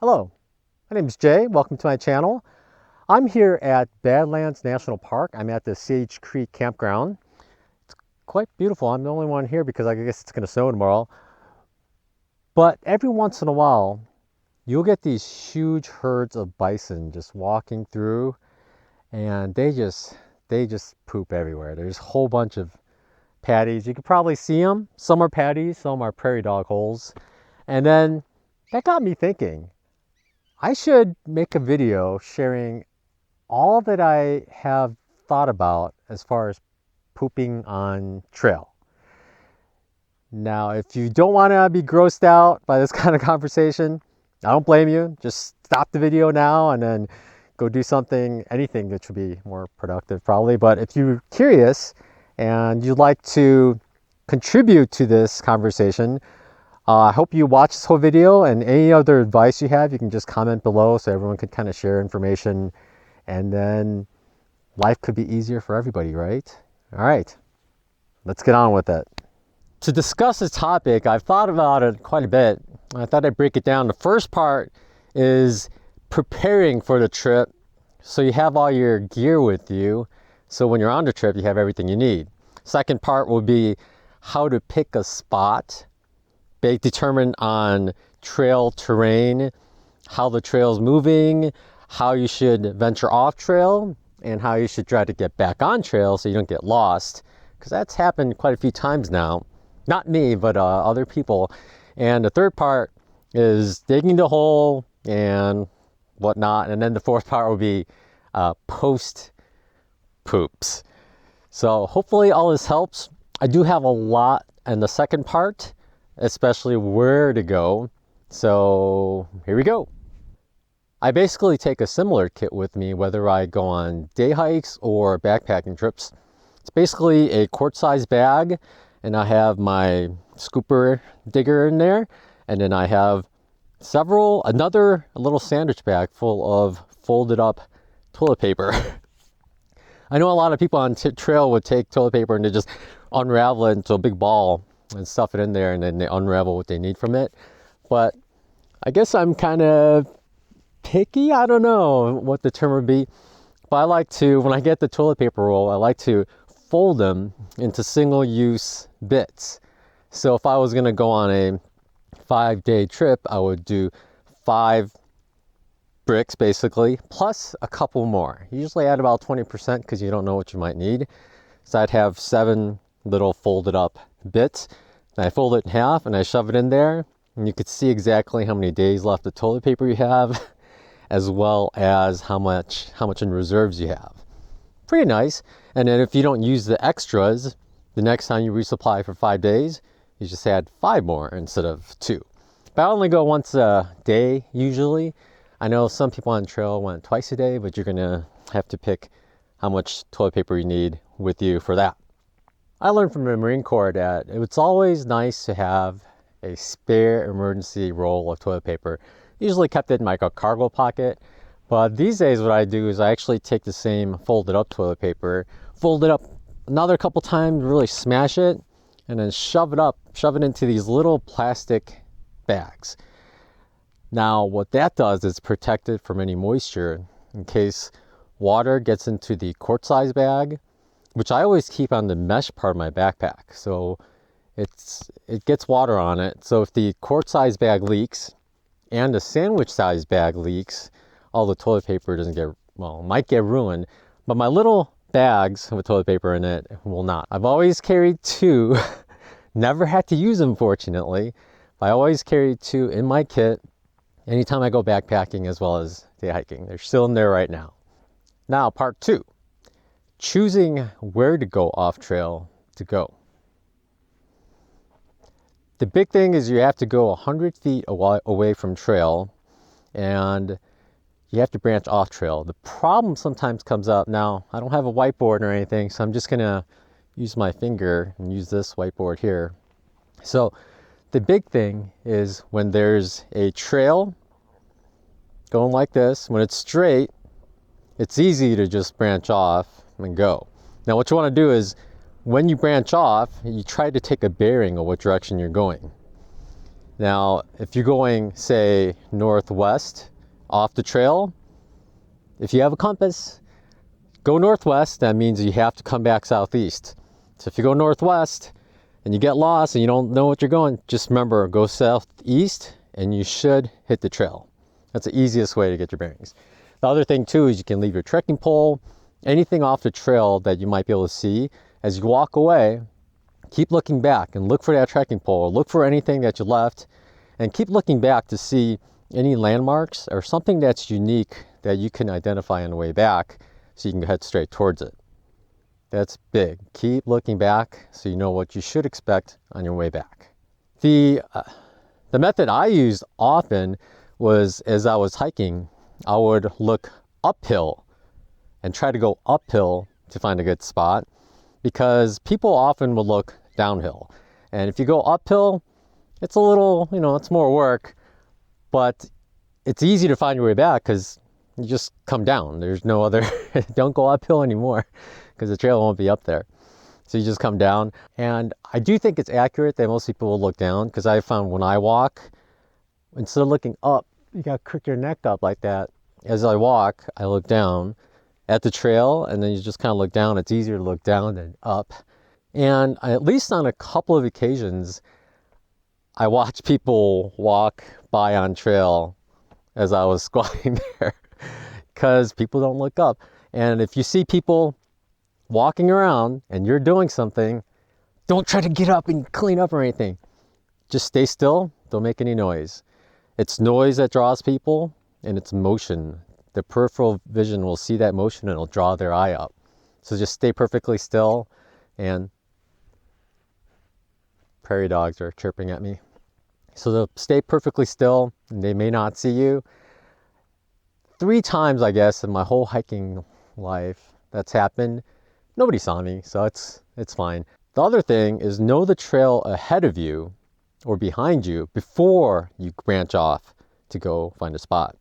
Hello, my name is Jay. Welcome to my channel. I'm here at Badlands National Park. I'm at the Sage Creek Campground. It's quite beautiful. I'm the only one here because I guess it's going to snow tomorrow. But every once in a while, you'll get these huge herds of bison just walking through, and they just poop everywhere. There's a whole bunch of patties. You can probably see them. Some are patties, some are prairie dog holes. And then that got me thinking, I should make a video sharing all that I have thought about as far as pooping on trail. Now, if you don't want to be grossed out by this kind of conversation, I don't blame you. Just stop the video now and then go do something, anything that should be more productive probably. But if you're curious and you'd like to contribute to this conversation, I hope you watch this whole video, and any other advice you have, you can just comment below so everyone can kind of share information, and then life could be easier for everybody, right? All right, let's get on with it. To discuss this topic, I've thought about it quite a bit. I thought I'd break it down. The first part is preparing for the trip, so you have all your gear with you, so when you're on the trip, you have everything you need. Second part will be how to pick a spot determined on trail terrain, how the trail's moving, how you should venture off trail, and how you should try to get back on trail so you don't get lost, because that's happened quite a few times now. Not me, but other people. And the third part is digging the hole and whatnot, and then the fourth part will be post poops. So hopefully all this helps. I do have a lot in the second part, especially where to go. So here we go. I basically take a similar kit with me whether I go on day hikes or backpacking trips. It's basically a quart-sized bag, and I have my scooper digger in there, and then I have another little sandwich bag full of folded up toilet paper. I know a lot of people on trail would take toilet paper and they just unravel it into a big ball and stuff it in there, and then they unravel what they need from it. But I guess I'm kind of picky. I don't know what the term would be, but I like to, when I get the toilet paper roll, I like to fold them into single-use bits. So if I was going to go on a 5-day trip, I would do 5 bricks basically, plus a couple more. Usually add about 20% because you don't know what you might need. So I'd have 7 little folded up bits, and I fold it in half and I shove it in there, and you could see exactly how many days left of toilet paper you have, as well as how much in reserves you have. Pretty nice. And then if you don't use the extras, the next time you resupply for 5 days, you just add 5 more instead of 2. But I only go once a day usually. I know some people on trail went twice a day, but you're gonna have to pick how much toilet paper you need with you for that. I learned from the Marine Corps that it's always nice to have a spare emergency roll of toilet paper. Usually kept it in my cargo pocket, but these days what I do is I actually take the same folded up toilet paper, fold it up another couple times, really smash it, and then shove it into these little plastic bags. Now what that does is protect it from any moisture in case water gets into the quart-sized bag, which I always keep on the mesh part of my backpack. So it gets water on it. So if the quart-sized bag leaks and the sandwich-sized bag leaks, all the toilet paper might get ruined, but my little bags with toilet paper in it will not. I've always carried 2, never had to use them fortunately, but I always carry 2 in my kit anytime I go backpacking as well as day hiking. They're still in there right now. Now, part 2. Choosing where to go off trail to go. The big thing is you have to go 100 feet away from trail, and you have to branch off trail. The problem sometimes comes up. Now, I don't have a whiteboard or anything, so I'm just gonna use my finger and use this whiteboard here. So the big thing is when there's a trail going like this, when it's straight, it's easy to just branch off and go. Now what you want to do is when you branch off, you try to take a bearing of what direction you're going. Now, if you're going, say, northwest off the trail, if you have a compass, go northwest. That means you have to come back southeast. So if you go northwest and you get lost and you don't know what you're going, just remember, go southeast and you should hit the trail. That's the easiest way to get your bearings. The other thing too is you can leave your trekking pole, anything off the trail that you might be able to see. As you walk away, keep looking back and look for that trekking pole, look for anything that you left, and keep looking back to see any landmarks or something that's unique that you can identify on the way back so you can head straight towards it. That's big. Keep looking back so you know what you should expect on your way back. The method I used often was, as I was hiking, I would look uphill and try to go uphill to find a good spot, because people often will look downhill. And if you go uphill, it's a little, it's more work, but it's easy to find your way back because you just come down. There's no other, don't go uphill anymore because the trail won't be up there. So you just come down. And I do think it's accurate that most people will look down, because I found when I walk, instead of looking up, you got to crick your neck up like that. As I walk, I look down at the trail, and then you just kind of look down. It's easier to look down than up. And at least on a couple of occasions, I watched people walk by on trail as I was squatting there, because people don't look up. And if you see people walking around and you're doing something, don't try to get up and clean up or anything. Just stay still. Don't make any noise. It's noise that draws people, and it's motion. The peripheral vision will see that motion and it'll draw their eye up. So just stay perfectly still. And prairie dogs are chirping at me. So they'll stay perfectly still, and they may not see you. 3 times, I guess, in my whole hiking life that's happened. Nobody saw me, so it's fine. The other thing is, know the trail ahead of you or behind you before you branch off to go find a spot.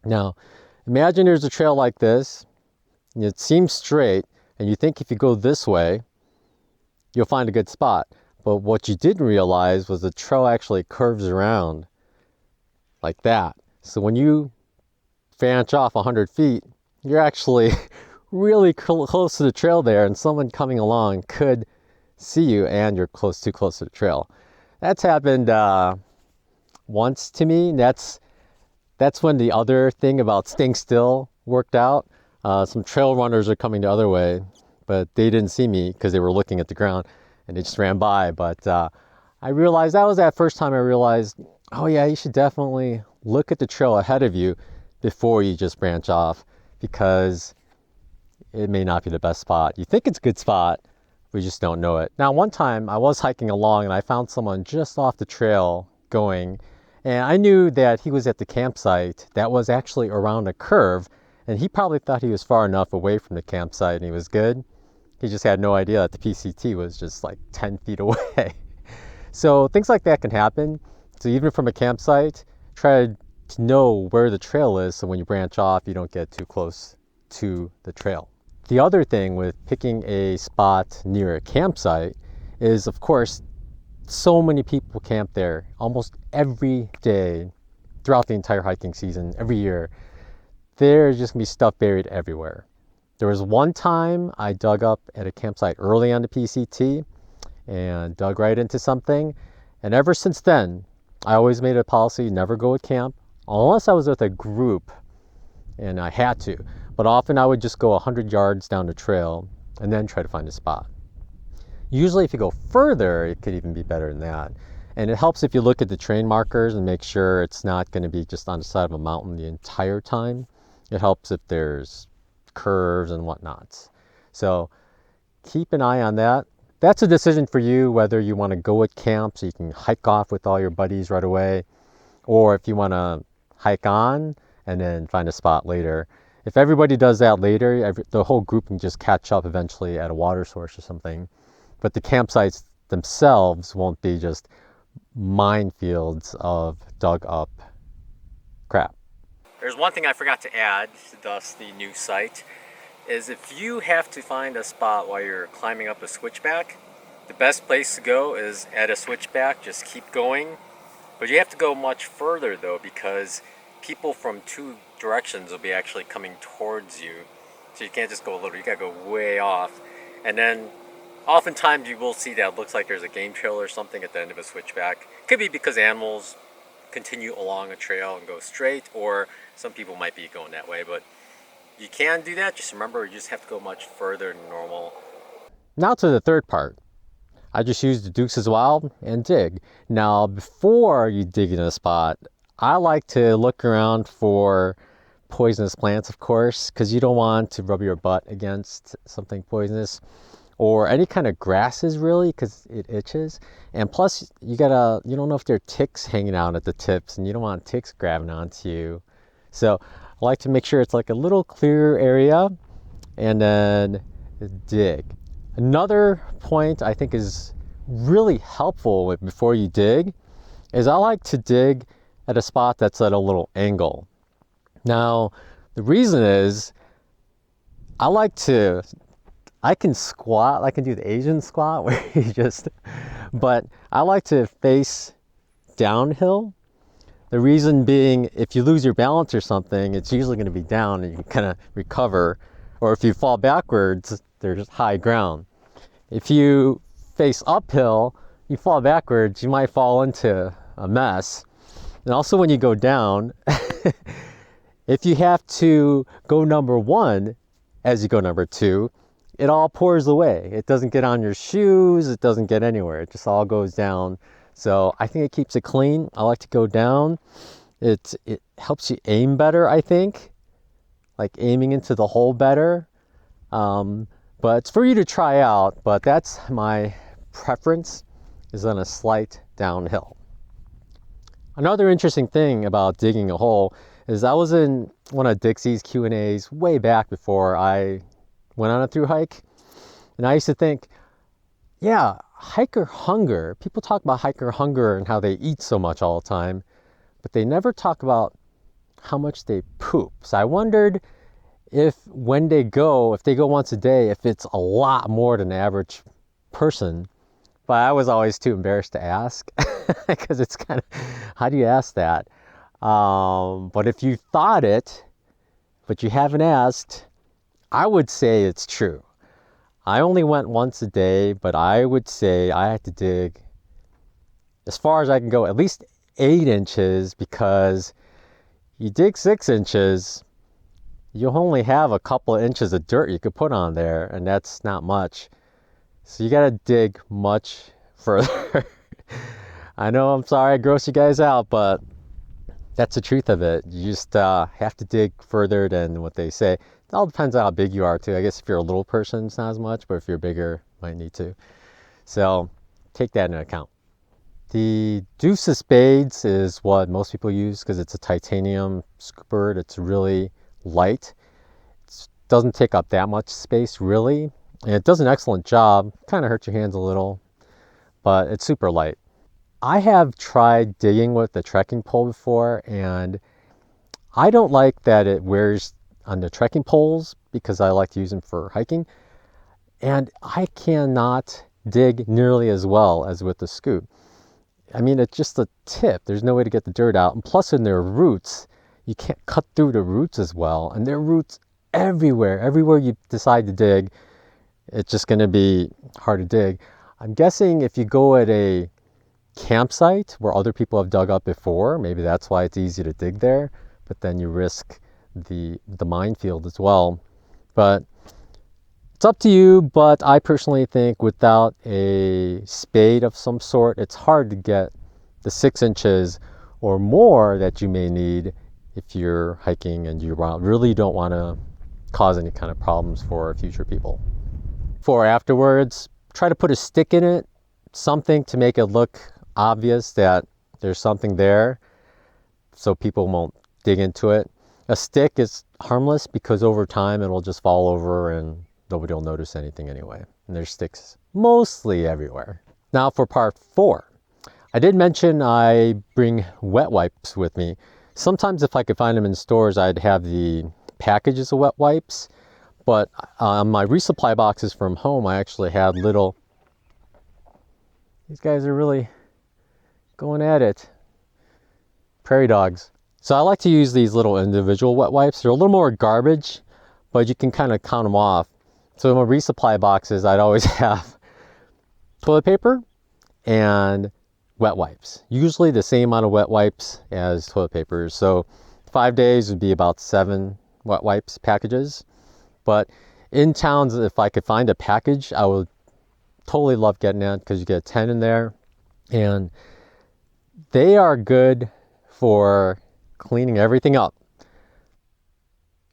Now, imagine there's a trail like this, and it seems straight, and you think if you go this way, you'll find a good spot. But what you didn't realize was the trail actually curves around like that. So when you branch off 100 feet, you're actually really close to the trail there, and someone coming along could see you, and you're too close to the trail. That's happened once to me. That's when the other thing about staying still worked out. Some trail runners are coming the other way, but they didn't see me because they were looking at the ground, and they just ran by. But I realized, that was that first time I realized, oh yeah, you should definitely look at the trail ahead of you before you just branch off, because it may not be the best spot. You think it's a good spot, we just don't know it. Now, one time I was hiking along and I found someone just off the trail going, and I knew that he was at the campsite that was actually around a curve, and he probably thought he was far enough away from the campsite and he was good. He just had no idea that the PCT was just like 10 feet away. So things like that can happen. So even from a campsite, try to know where the trail is, so when you branch off, you don't get too close to the trail. The other thing with picking a spot near a campsite is, of course, so many people camp there almost every day throughout the entire hiking season, every year. There's just gonna be stuff buried everywhere. There was one time I dug up at a campsite early on the PCT and dug right into something. And ever since then, I always made it a policy, never go at camp unless I was with a group and I had to. But often I would just go 100 yards down the trail and then try to find a spot. Usually if you go further, it could even be better than that. And it helps if you look at the terrain markers and make sure it's not going to be just on the side of a mountain the entire time. It helps if there's curves and whatnots. So keep an eye on that. That's a decision for you, whether you want to go at camp so you can hike off with all your buddies right away, or if you want to hike on and then find a spot later. If everybody does that later, the whole group can just catch up eventually at a water source or something. But the campsites themselves won't be just minefields of dug up crap. There's one thing I forgot to add to the new site, is if you have to find a spot while you're climbing up a switchback, the best place to go is at a switchback. Just keep going, But you have to go much further though, because people from two directions will be actually coming towards you. So you can't just go a little, you gotta go way off. And then oftentimes you will see that it looks like there's a game trail or something at the end of a switchback. Could be because animals continue along a trail and go straight, or some people might be going that way, but you can do that. Just remember, you just have to go much further than normal. Now to the third part. I just use the Davinci Resolve and dig. Now, before you dig in a spot, I like to look around for poisonous plants, of course, because you don't want to rub your butt against something poisonous, or any kind of grasses really, because it itches. And plus, you don't know if there are ticks hanging out at the tips, and you don't want ticks grabbing onto you. So I like to make sure it's like a little clear area, and then dig. Another point I think is really helpful before you dig is I like to dig at a spot that's at a little angle. Now, the reason is I can squat, I can do the Asian squat where but I like to face downhill. The reason being, if you lose your balance or something, it's usually going to be down and you can kind of recover. Or if you fall backwards, there's high ground. If you face uphill, you fall backwards, you might fall into a mess. And also when you go down, if you have to go number one as you go number two, it all pours away. It doesn't get on your shoes, it doesn't get anywhere. It just all goes down. So I think it keeps it clean. I like to go down. It helps you aim better, I think. Like aiming into the hole better. But it's for you to try out, but that's my preference, is on a slight downhill. Another interesting thing about digging a hole is I was in one of Dixie's Q&As way back before I went on a thru hike. And I used to think, yeah, hiker hunger. People talk about hiker hunger and how they eat so much all the time, but they never talk about how much they poop. So I wondered if they go once a day, if it's a lot more than the average person. But I was always too embarrassed to ask because it's kind of, how do you ask that? But if you thought it, but you haven't asked, I would say it's true. I only went once a day, but I would say I had to dig as far as I can go, at least 8 inches, because you dig 6 inches, you'll only have a couple of inches of dirt you could put on there, and that's not much. So you gotta dig much further. I know, I'm sorry I gross you guys out, but that's the truth of it. You just have to dig further than what they say. It all depends on how big you are too. I guess if you're a little person, it's not as much, but if you're bigger, you might need to. So take that into account. The deuce of spades is what most people use because it's a titanium scooper. It's really light. It doesn't take up that much space really. And it does an excellent job. Kind of hurts your hands a little, but it's super light. I have tried digging with the trekking pole before, and I don't like that it wears on the trekking poles because I like to use them for hiking. And I cannot dig nearly as well as with the scoop. I mean, it's just a tip. There's no way to get the dirt out. And plus in their roots, you can't cut through the roots as well. And there are roots everywhere. Everywhere you decide to dig, it's just going to be hard to dig. I'm guessing if you go at a campsite where other people have dug up before, maybe that's why it's easy to dig there, but then you risk the minefield as well. But it's up to you, but I personally think without a spade of some sort, it's hard to get the 6 inches or more that you may need if you're hiking and you really don't want to cause any kind of problems for future people. For afterwards, try to put a stick in it, something to make it look obvious that there's something there so people won't dig into it. A stick is harmless because over time it'll just fall over and nobody will notice anything anyway. And there's sticks mostly everywhere. Now for part 4. I did mention I bring wet wipes with me. Sometimes if I could find them in stores, I'd have the packages of wet wipes. But on my resupply boxes from home, I actually had little... These guys are really going at it. prairie dogs. So I like to use these little individual wet wipes. They're a little more garbage, but you can kind of count them off. So in my resupply boxes, I'd always have toilet paper and wet wipes. Usually the same amount of wet wipes as toilet paper. So 5 days would be about 7 wet wipes packages. But in towns, if I could find a package, I would totally love getting it because you get 10 in there. And they are good for cleaning everything up.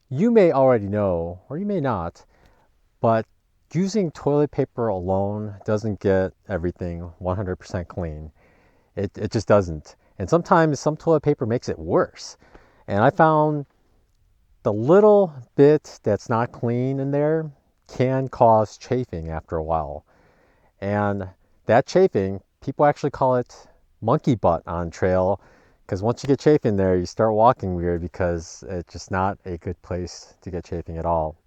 You may already know, or you may not, but using toilet paper alone doesn't get everything 100% clean. It just doesn't. And sometimes some toilet paper makes it worse. And I found the little bit that's not clean in there can cause chafing after a while. And that chafing, people actually call it monkey butt on trail, because once you get chafing there, you start walking weird because it's just not a good place to get chafing at all.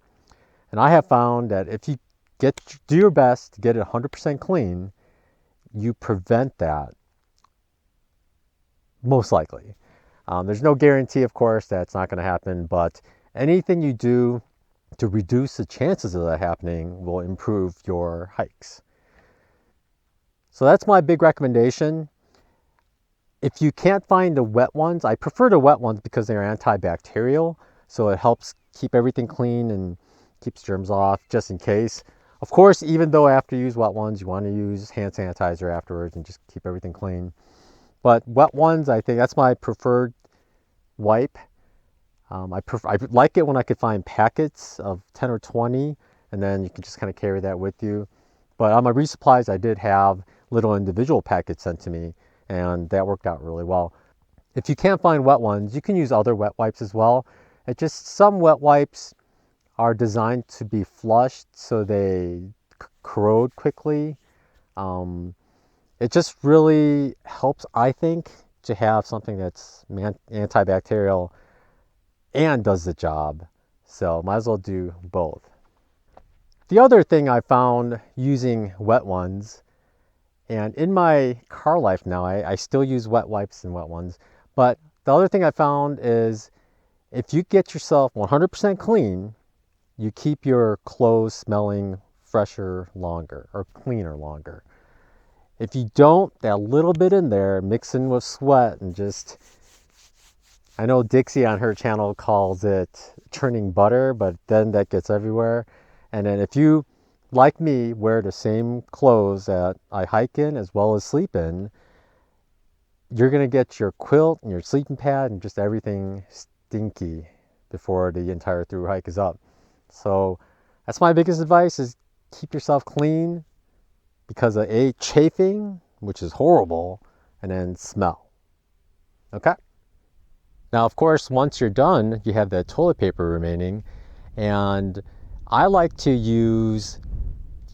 And I have found that if you do your best to get it 100% clean, you prevent that most likely. There's no guarantee, of course, that's not going to happen, but anything you do to reduce the chances of that happening will improve your hikes. So that's my big recommendation. If you can't find the wet ones, I prefer the wet ones because they're antibacterial, so it helps keep everything clean and keeps germs off just in case. Of course, even though after you use wet ones, you want to use hand sanitizer afterwards and just keep everything clean. But wet ones, I think that's my preferred wipe. I like it when I could find packets of 10 or 20, and then you can just kind of carry that with you. But on my resupplies, I did have little individual packets sent to me, and that worked out really well. If you can't find wet ones, you can use other wet wipes as well. It's just some wet wipes are designed to be flushed so they corrode quickly. It just really helps, I think, to have something that's antibacterial and does the job. So might as well do both. The other thing I found using wet ones, and in my car life now, I still use wet wipes and wet ones, but the other thing I found is if you get yourself 100% clean, you keep your clothes smelling fresher longer or cleaner longer. If you don't, that little bit in there mixing with sweat and just, I know Dixie on her channel calls it churning butter, but then that gets everywhere. And then if you, like me, wear the same clothes that I hike in as well as sleep in, you're going to get your quilt and your sleeping pad and just everything stinky before the entire through hike is up. So that's my biggest advice, is keep yourself clean because of chafing, which is horrible, and then smell. Okay? Now, of course, once you're done, you have that toilet paper remaining, and I like to use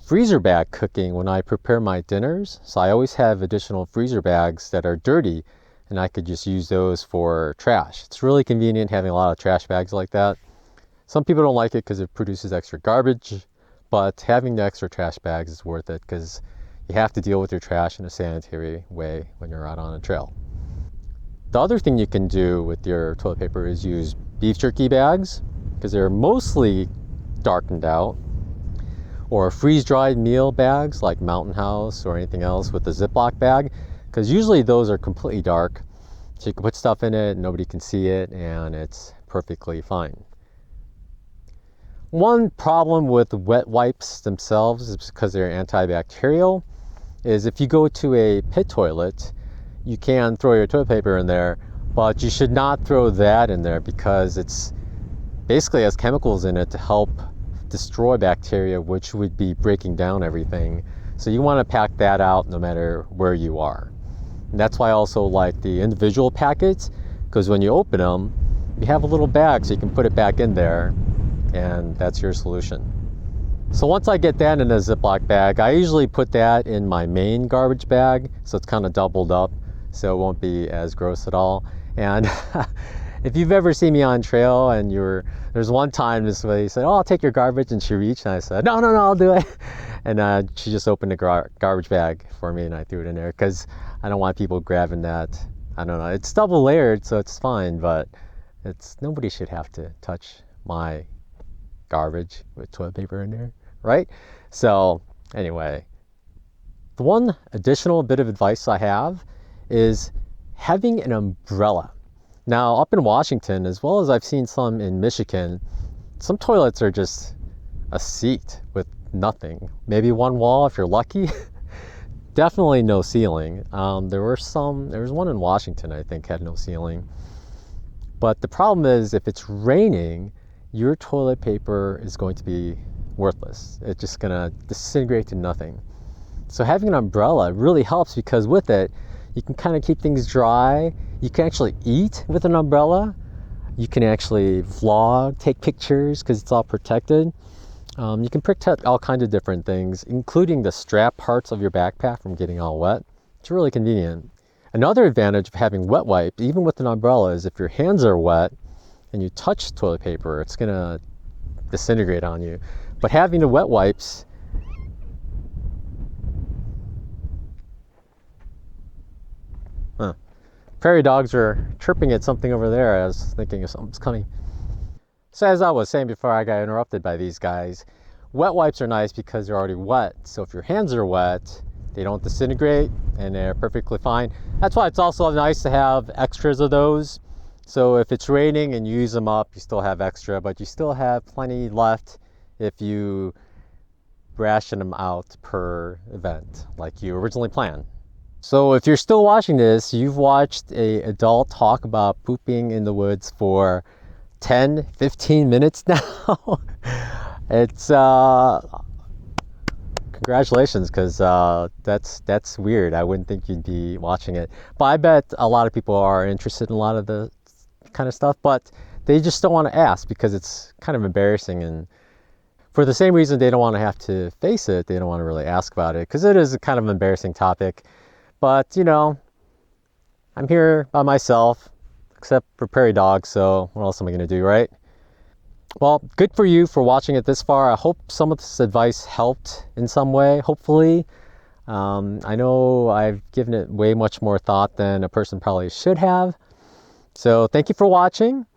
freezer bag cooking when I prepare my dinners. So I always have additional freezer bags that are dirty, and I could just use those for trash. It's really convenient having a lot of trash bags like that. Some people don't like it because it produces extra garbage, but having the extra trash bags is worth it because you have to deal with your trash in a sanitary way when you're out on a trail. The other thing you can do with your toilet paper is use beef jerky bags because they're mostly darkened out, or freeze-dried meal bags like Mountain House or anything else with a Ziploc bag, because usually those are completely dark, so you can put stuff in it, nobody can see it, and it's perfectly fine. One problem with wet wipes themselves is because they're antibacterial, is if you go to a pit toilet, you can throw your toilet paper in there, but you should not throw that in there because it's basically has chemicals in it to help destroy bacteria, which would be breaking down everything. So you want to pack that out no matter where you are. And that's why I also like the individual packets, because when you open them, you have a little bag so you can put it back in there, and that's your solution. So once I get that in a Ziploc bag, I usually put that in my main garbage bag, so it's kind of doubled up, so it won't be as gross at all. And if you've ever seen me on trail and there's one time this lady said, "Oh, I'll take your garbage," and she reached, and I said, no, I'll do it. And she just opened the garbage bag for me, and I threw it in there because I don't want people grabbing that I don't know. It's double layered, so it's fine, but nobody should have to touch my garbage with toilet paper in there, right? So anyway, the one additional bit of advice I have is having an umbrella. Now, up in Washington, as well as I've seen some in Michigan, some toilets are just a seat with nothing. Maybe one wall if you're lucky. Definitely no ceiling. There was one in Washington, I think, had no ceiling. But the problem is if it's raining, your toilet paper is going to be worthless. It's just gonna disintegrate to nothing. So having an umbrella really helps because with it, you can kind of keep things dry. You can actually eat with an umbrella. You can actually vlog, take pictures because it's all protected. You can protect all kinds of different things, including the strap parts of your backpack from getting all wet. It's really convenient. Another advantage of having wet wipes, even with an umbrella, is if your hands are wet and you touch toilet paper, it's gonna disintegrate on you. But having the wet wipes, prairie dogs are chirping at something over there. I was thinking something's coming. So as I was saying before I got interrupted by these guys, wet wipes are nice because they're already wet. So if your hands are wet, they don't disintegrate and they're perfectly fine. That's why it's also nice to have extras of those. So if it's raining and you use them up, you still have extra, but you still have plenty left if you ration them out per event like you originally planned. So if you're still watching this, you've watched a adult talk about pooping in the woods for 10, 15 minutes now. It's congratulations, because that's weird. I wouldn't think you'd be watching it, but I bet a lot of people are interested in a lot of the kind of stuff, but they just don't want to ask because it's kind of embarrassing, and for the same reason they don't want to have to face it, they don't want to really ask about it because it is a kind of embarrassing topic. But you know, I'm here by myself, except for prairie dogs, so what else am I going to do, right? Well, good for you for watching it this far. I hope some of this advice helped in some way, hopefully. I know I've given it way much more thought than a person probably should have. So thank you for watching.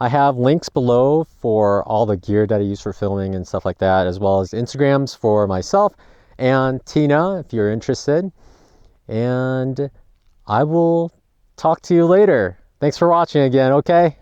I have links below for all the gear that I use for filming and stuff like that, as well as Instagrams for myself and Tina, if you're interested. And I will talk to you later. Thanks for watching again, okay?